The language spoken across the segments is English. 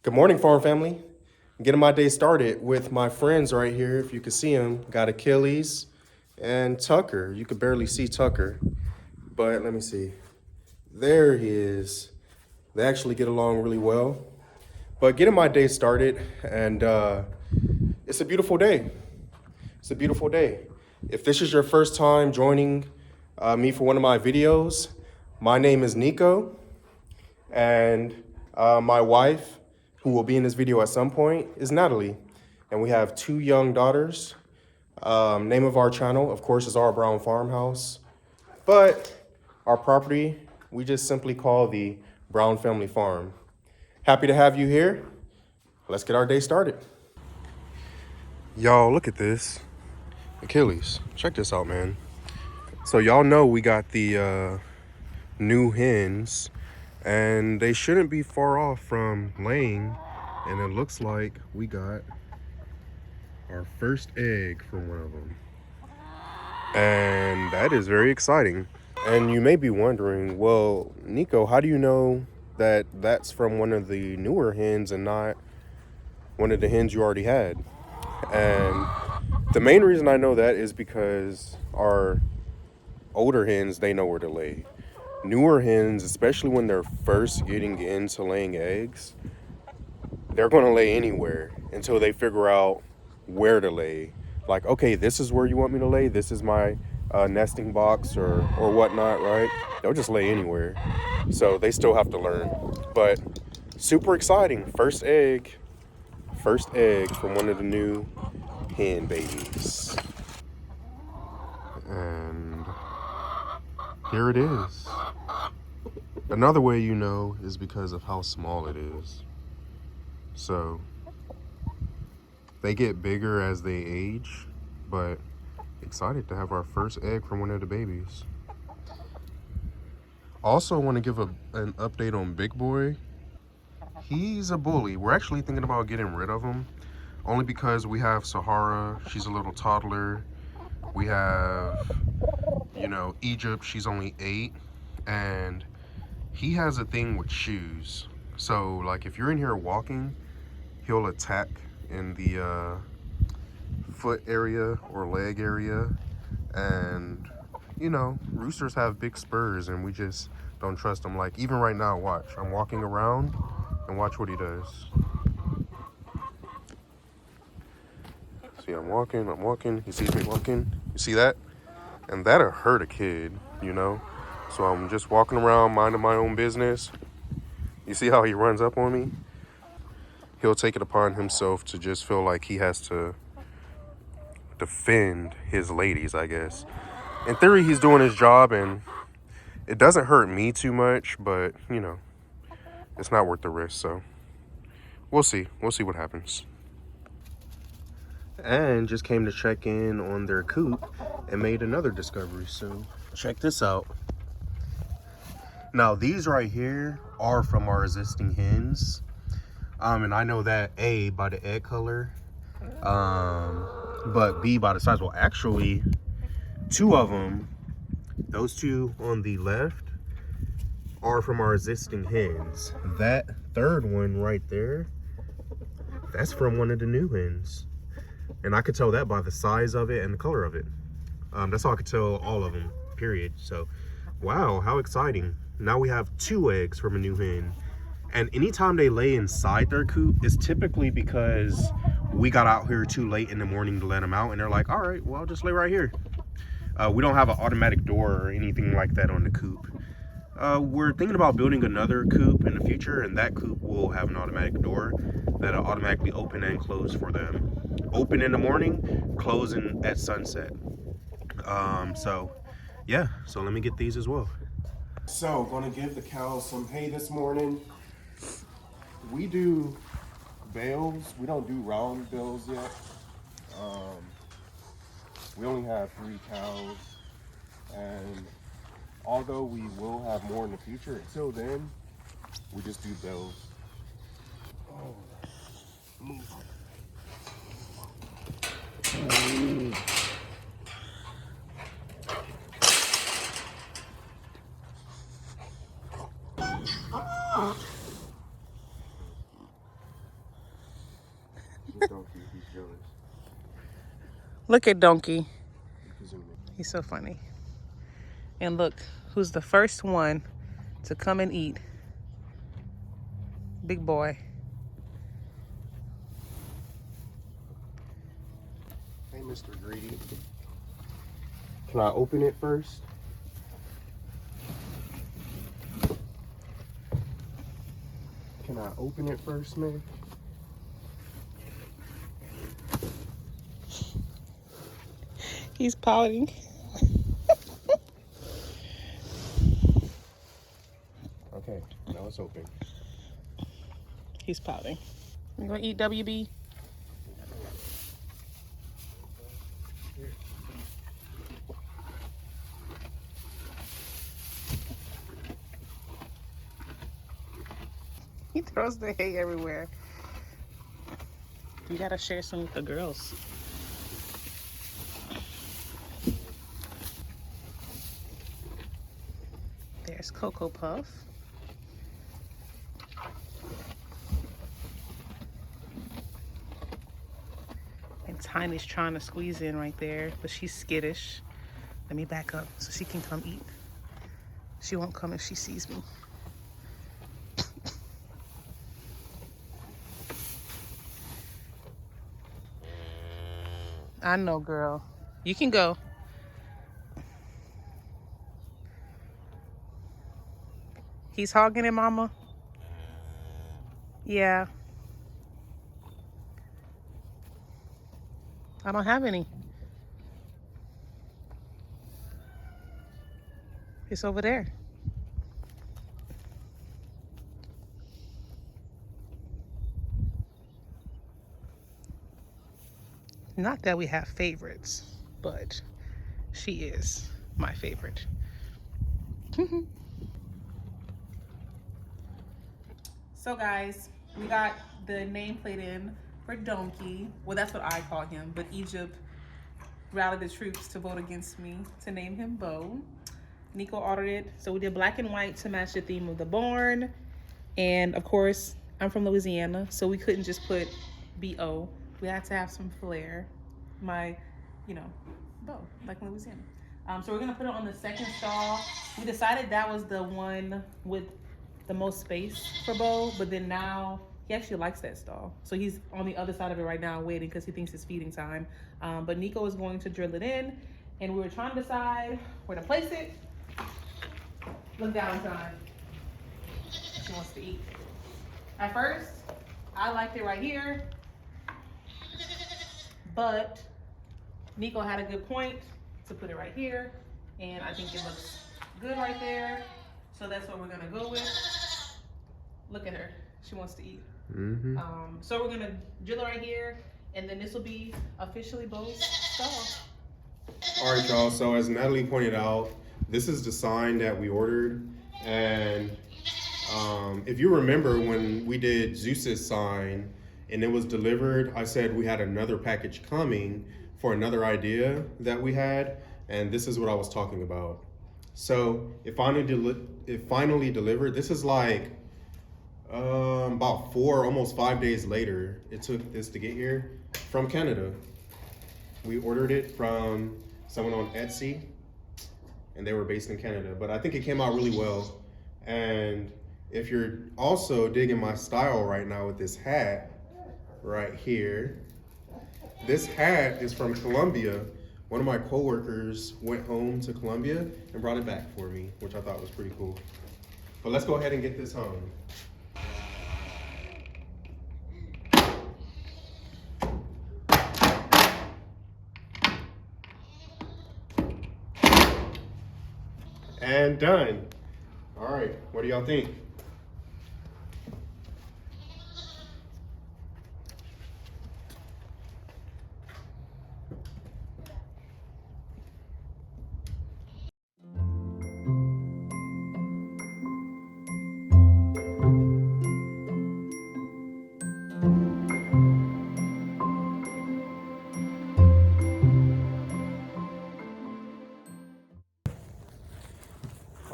Good morning, farm family. I'm getting my day started with my friends right here. If you can see them, got Achilles and Tucker. You could barely see Tucker, but let me see. There he is. They actually get along really well. But getting my day started, and it's a beautiful day. It's a beautiful day. If this is your first time joining me for one of my videos, my name is Nico, and my wife, who will be in this video at some point, is Natalie. And we have two young daughters. Name of our channel, of course, is OurBrown Farmhouse. But our property, we just simply call the Brown Family Farm. Happy to have you here. Let's get our day started. Y'all, look at this. Achilles, check this out, man. So y'all know we got the new hens, and they shouldn't be far off from laying, and it looks like we got our first egg from one of them, and that is very exciting. And you may be wondering, well, Nico, how do you know that that's from one of the newer hens and not one of the hens you already had? And the main reason I know that is because our older hens, they know where to lay. Newer hens, especially when they're first getting into laying eggs, they're going to lay anywhere until they figure out where to lay. Like, okay, this is where you want me to lay. This is my nesting box or whatnot, right? They'll just lay anywhere. So they still have to learn. But super exciting. First egg from one of the new hen babies. And here it is. Another way you know is because of how small it is. So they get bigger as they age, but excited to have our first egg from one of the babies. Also want to give an update on Big Boy. He's a bully. We're actually thinking about getting rid of him, only because we have Sahara. She's a little toddler. We have, Egypt. She's only 8, and he has a thing with shoes. So, like, if you're in here walking, he'll attack in the foot area or leg area. And, roosters have big spurs, and we just don't trust them. Like, even right now, watch. I'm walking around, and watch what he does. See, I'm walking. He sees me walking. You see that? And that'll hurt a kid, So I'm just walking around, minding my own business. You see how he runs up on me? He'll take it upon himself to just feel like he has to defend his ladies, I guess. In theory, he's doing his job, and it doesn't hurt me too much, but, it's not worth the risk, so we'll see. We'll see what happens. And just came to check in on their coop and made another discovery, so check this out. Now, these right here are from our existing hens. And I know that A, by the egg color, but B, by the size. Well, actually, 2 of them, those 2 on the left, are from our existing hens. That third one right there, that's from one of the new hens. And I could tell that by the size of it and the color of it. That's all I could tell all of them, period. So, wow, how exciting. Now we have 2 eggs from a new hen. And anytime they lay inside their coop, it's typically because we got out here too late in the morning to let them out. And they're like, all right, well, I'll just lay right here. We don't have an automatic door or anything like that on the coop. We're thinking about building another coop in the future, and that coop will have an automatic door that'll automatically open and close for them. Open in the morning, closing at sunset. So let me get these as well. So, gonna give the cows some hay this morning. We do bales. We don't do round bales yet. We only have 3 cows, and although we will have more in the future, until then, we just do bales. Oh, move. Donkey, he's jealous. Look at Donkey. He's so funny. And look, who's the first one to come and eat? Big boy. Hey, Mr. Greedy. Can I open it first? Can I open it first, man? He's pouting. Okay, now it's open. He's pouting. You gonna eat, WB? He throws the hay everywhere. You gotta share some with the girls. There's Cocoa Puff. And Tiny's trying to squeeze in right there, but she's skittish. Let me back up so she can come eat. She won't come if she sees me. I know, girl. You can go. He's hogging it, Mama? Yeah. I don't have any. It's over there. Not that we have favorites, but she is my favorite. So guys, we got the nameplate in for Donkey. Well, that's what I call him, but Egypt rallied the troops to vote against me to name him Bo. Nico ordered it, so we did black and white to match the theme of the barn. And of course, I'm from Louisiana, so we couldn't just put B-O. We had to have some flair. My, Bo, like Louisiana. So we're gonna put it on the second stall. We decided that was the one with the most space for Bo, but then now he actually likes that stall. So he's on the other side of it right now waiting because he thinks it's feeding time. But Nico is going to drill it in, and we were trying to decide where to place it. Look down, time. She wants to eat. At first, I liked it right here, but Nico had a good point to put it right here, and I think it looks good right there. So that's what we're gonna go with. Look at her, she wants to eat. Mm-hmm. So we're gonna drill it right here, and then this will be officially Bo's stall. All right, y'all. So as Natalie pointed out, this is the sign that we ordered, and if you remember when we did Zeus's sign and it was delivered, I said we had another package coming for another idea that we had, and this is what I was talking about. So it finally delivered. This is like about 4, almost 5 days later. It took this to get here from Canada. We ordered it from someone on Etsy, and they were based in Canada. But I think it came out really well. And if you're also digging my style right now with this hat right here, this hat is from Colombia. One of my coworkers went home to Colombia and brought it back for me, which I thought was pretty cool. But let's go ahead and get this hung. And done. All right, what do y'all think?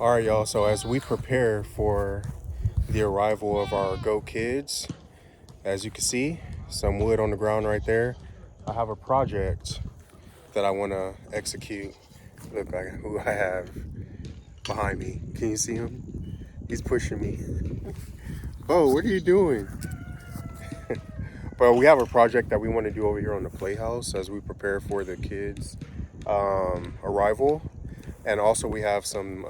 All right, y'all. So as we prepare for the arrival of our goat kids, as you can see, some wood on the ground right there. I have a project that I want to execute. Look like who I have behind me. Can you see him? He's pushing me. Bo, what are you doing? But we have a project that we want to do over here on the playhouse as we prepare for the kids' arrival. And also we have some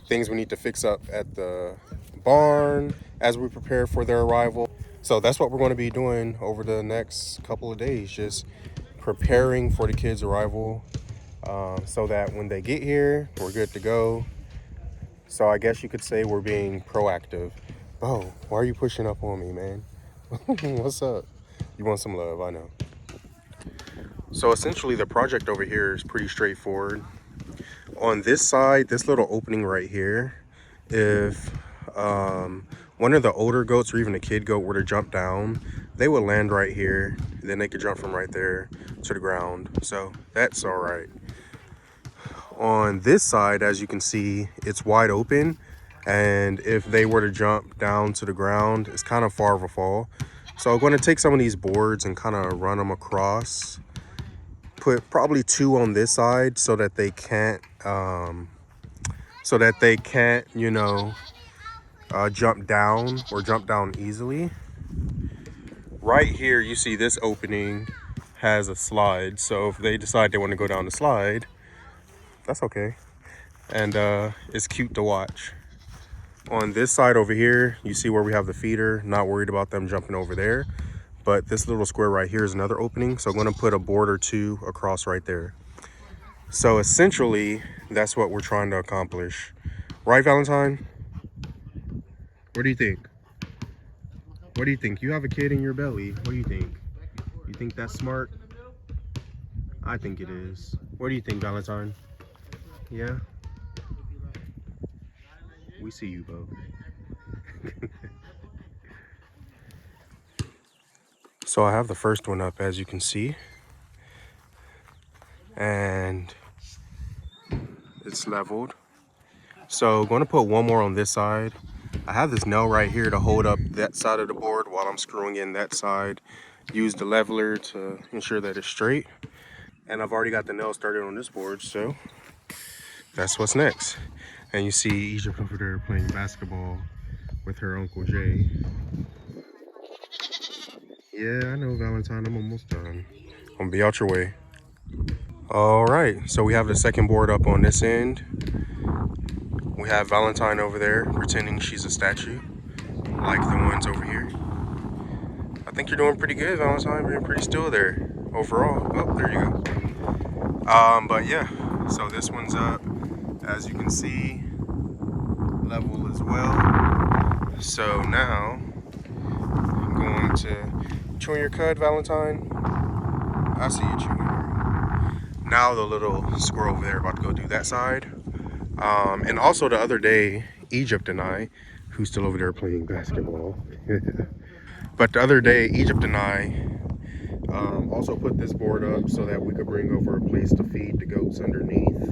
things we need to fix up at the barn as we prepare for their arrival. So that's what we're going to be doing over the next couple of days, just preparing for the kids' arrival so that when they get here, we're good to go. So I guess you could say we're being proactive. Bo, why are you pushing up on me, man? What's up? You want some love, I know. So essentially the project over here is pretty straightforward. On this side, this little opening right here, if one of the older goats or even a kid goat were to jump down, they would land right here. Then they could jump from right there to the ground. So that's all right. On this side, as you can see, it's wide open. And if they were to jump down to the ground, it's kind of far of a fall. So I'm going to take some of these boards and kind of run them across. Put probably 2 on this side so that they can't, you know, jump down easily. Right here, you see this opening has a slide. So if they decide they want to go down the slide, that's okay. And it's cute to watch. On this side over here, you see where we have the feeder. Not worried about them jumping over there. But this little square right here is another opening. So I'm going to put a board or 2 across right there. So essentially, that's what we're trying to accomplish. Right, Valentine? What do you think? What do you think? You have a kid in your belly. What do you think? You think that's smart? I think it is. What do you think, Valentine? Yeah? We see you, Bo. So I have the first one up, as you can see. And it's leveled. So I'm going to put one more on this side. I have this nail right here to hold up that side of the board while I'm screwing in that side. Use the leveler to ensure that it's straight. And I've already got the nail started on this board, so that's what's next. And you see Egypt over there playing basketball with her Uncle Jay. Yeah, I know, Valentine, I'm almost done. I'm gonna be out your way. All right, so we have the second board up on this end. We have Valentine over there pretending she's a statue, like the ones over here. I think you're doing pretty good, Valentine. You're pretty still there overall. Oh, there you go. But yeah, so this one's up, as you can see, level as well. So now I'm going to chewing your cud, Valentine. I see you chewing. Now the little squirrel over there about to go do that side. And also the other day, Egypt and I, who's still over there playing basketball. But the other day, Egypt and I also put this board up so that we could bring over a place to feed the goats underneath,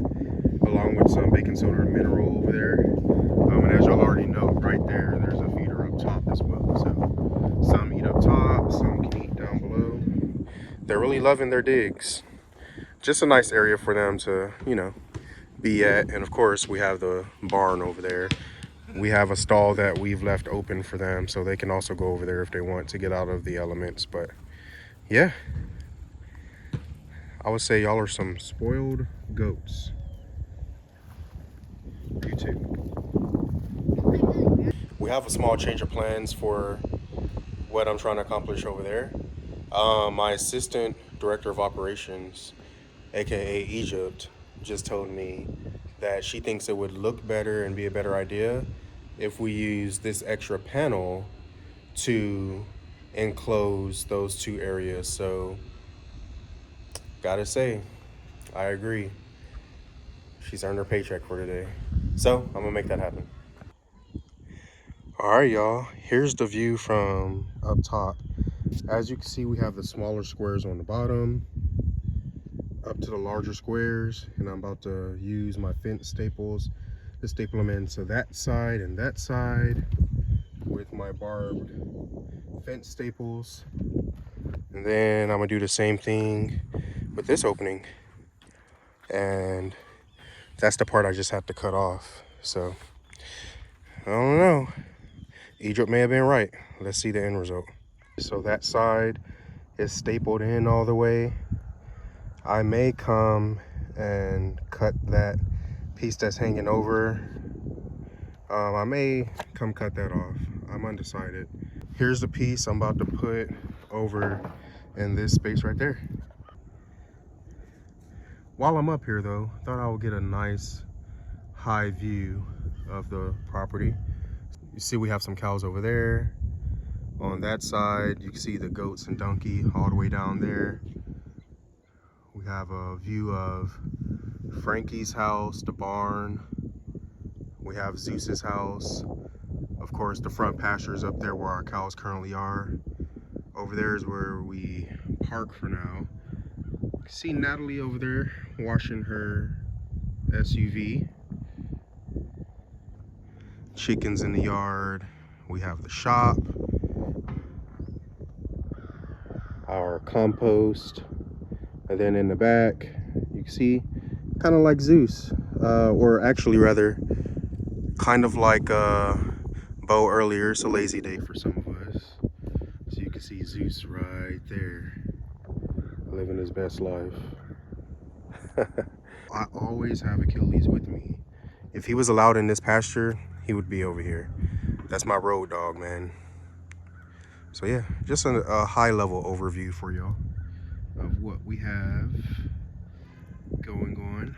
along with some baking soda and mineral over there. And as y'all already know, right there, there's a feeder up top as well. So some eat up top, some can eat down below. They're really loving their digs. Just a nice area for them to, you know, be at. And of course, we have the barn over there. We have a stall that we've left open for them, so they can also go over there if they want to get out of the elements. But yeah, I would say y'all are some spoiled goats. You too. We have a small change of plans for what I'm trying to accomplish over there. My assistant director of operations, aka Egypt, just told me that she thinks it would look better and be a better idea if we use this extra panel to enclose those 2 areas. So gotta say, I agree. She's earned her paycheck for today. So I'm gonna make that happen. All right, y'all, here's the view from up top. As you can see, we have the smaller squares on the bottom up to the larger squares, and I'm about to use my fence staples to staple them into that side and that side with my barbed fence staples. And then I'm gonna do the same thing with this opening. And that's the part I just have to cut off. So, I don't know. Egypt may have been right. Let's see the end result. So that side is stapled in all the way. I may come and cut that piece that's hanging over. I may come cut that off. I'm undecided. Here's the piece I'm about to put over in this space right there. While I'm up here though, thought I would get a nice high view of the property. You see we have some cows over there. On that side, you can see the goats and donkey all the way down there. We have a view of Frankie's house, the barn. We have Zeus's house. Of course, the front pasture is up there where our cows currently are. Over there is where we park for now. You can see Natalie over there washing her SUV. Chickens in the yard. We have the shop. Our compost. And then in the back, you can see kind of like Zeus. Or actually rather, kind of like Bo earlier. It's a lazy day for some of us. So you can see Zeus right there, living his best life. I always have Achilles with me. If he was allowed in this pasture, he would be over here. That's my road dog, man. So yeah, just a high level overview for y'all of what we have going on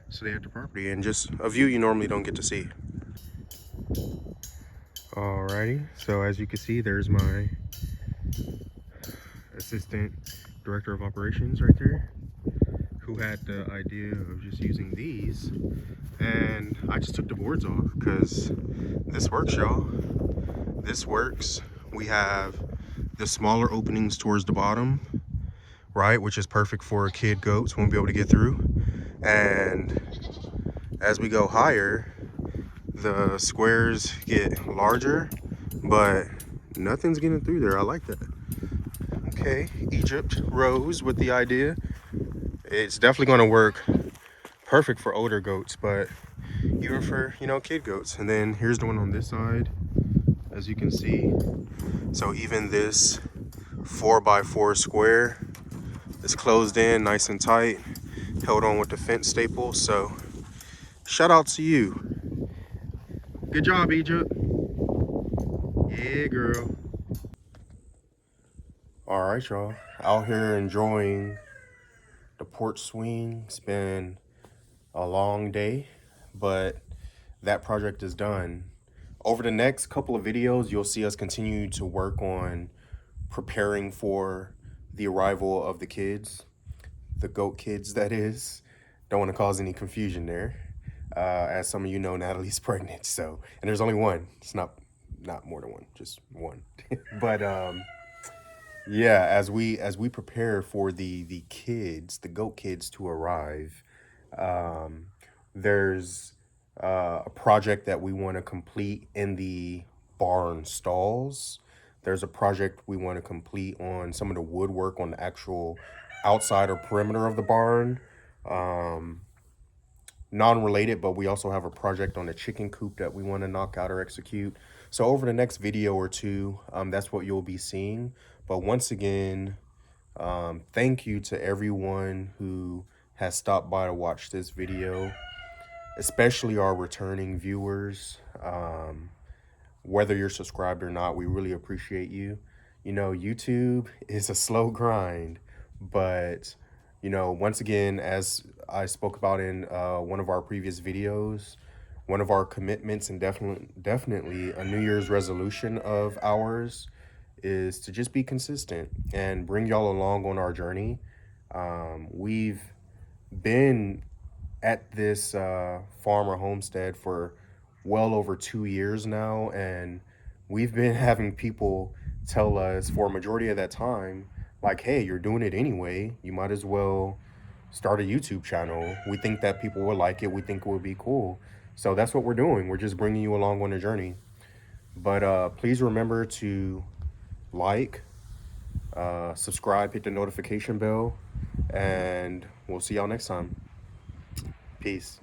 today at the property, and just a view you normally don't get to see. Alrighty, so as you can see, there's my assistant director of operations right there, who had the idea of just using these, and I just took the boards off because this works, y'all. This works. We have the smaller openings towards the bottom, right, which is perfect for kid goats, won't be able to get through. And as we go higher, the squares get larger, but nothing's getting through there. I like that. Okay, Egypt rose with the idea. It's definitely going to work perfect for older goats, but even for, you know, kid goats. And then here's the one on this side, as you can see. So even this 4x4 square is closed in nice and tight, held on with the fence staples. So shout out to you. Good job, Egypt. Yeah, girl. All right, y'all. Out here enjoying the porch swing. It's been a long day, but that project is done. Over the next couple of videos, you'll see us continue to work on preparing for the arrival of the kids, the goat kids, that is. Don't want to cause any confusion there. As some of you know, Natalie's pregnant, so, and there's only one. It's not more than one, just one. But yeah, as we prepare for the kids, the goat kids to arrive, there's a project that we want to complete in the barn stalls. There's a project we want to complete on some of the woodwork on the actual outside or perimeter of the barn. Non-related, but we also have a project on the chicken coop that we want to knock out or execute. So over the next video or two, that's what you'll be seeing. But once again, thank you to everyone who has stopped by to watch this video, especially our returning viewers. Whether you're subscribed or not, we really appreciate you. You know, YouTube is a slow grind, but you know, once again, as I spoke about in one of our previous videos, one of our commitments and definitely a New Year's resolution of ours is to just be consistent and bring y'all along on our journey. We've been at this farm or homestead for well over 2 years now, and we've been having people tell us for a majority of that time, like, hey, you're doing it anyway, you might as well start a YouTube channel. We think that people will like it. We think it will be cool. So that's what we're doing. We're just bringing you along on the journey. But please remember to like, subscribe, hit the notification bell, and we'll see y'all next time. Peace.